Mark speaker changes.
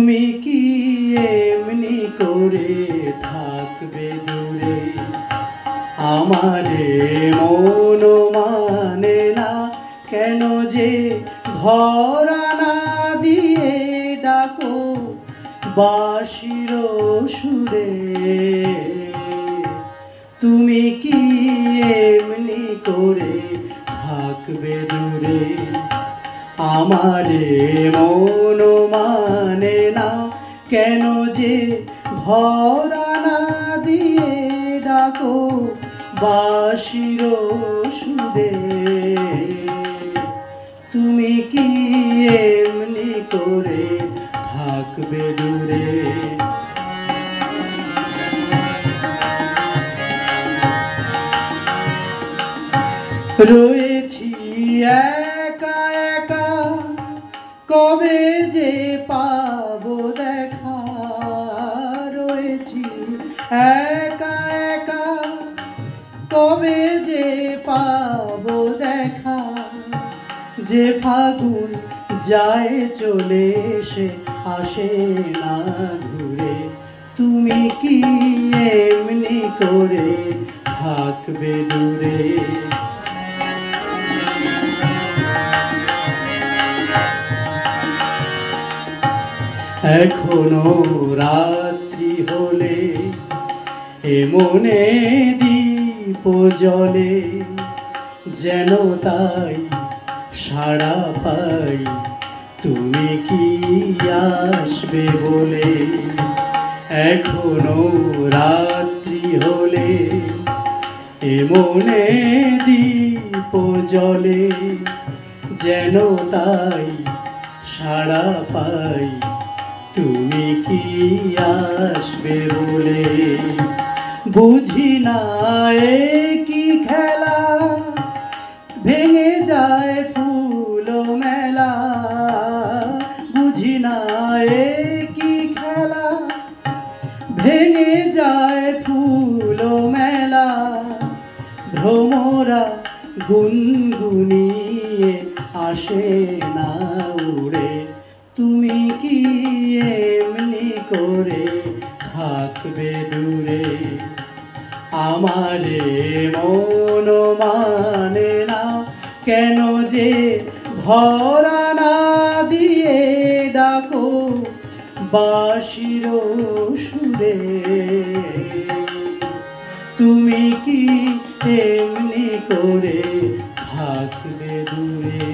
Speaker 1: তুমি কি এমনি করে থাকবে দূরে? আমারে মন মানে না কেন যে ধরা না দিয়ে ডাকো বাঁশির সুরে। তুমি কি এমনি করে থাকবে দূরে? আমারে মন মানে না কেন যে ধরা না দিয়ে ডাকো বাঁশির সুরে। তুমি কি এমনি করে থাকবে দূরে? রয়েছি একা একা কবে যে পাবো দেখা। রয়েছি একা একা কবে যে পাবো দেখা। যে ফাগুন যায় চলে সে আসে না ঘুরে। তুমি কি এমনি করে থাকবে দূরে? এখনো রাত্রি হলে এ মনে দীপ জ্বলে, যেন তাই সাড়া পাই তুমি কি আসবে বলে। এখনো রাত্রি হলে এ মনে দীপ জ্বলে, যেন তাই সাড়া পাই তুমি কি আসবে বলে। বুঝি না এ কি খেলা, ভেঙে যায় ফুল মেলা। বুঝি না এ কি খেলা, ভেঙে যায় ফুল মেলা। ভ্রমরা গুনগুনিয়ে আসে না উড়ে। তুমি কি এমনি করে থাকবে দূরে? আমারে মন মানে না কেন যে ধরা না দিয়ে ডাকো বাঁশির সুরে। তুমি কি এমনি করে থাকবে দূরে?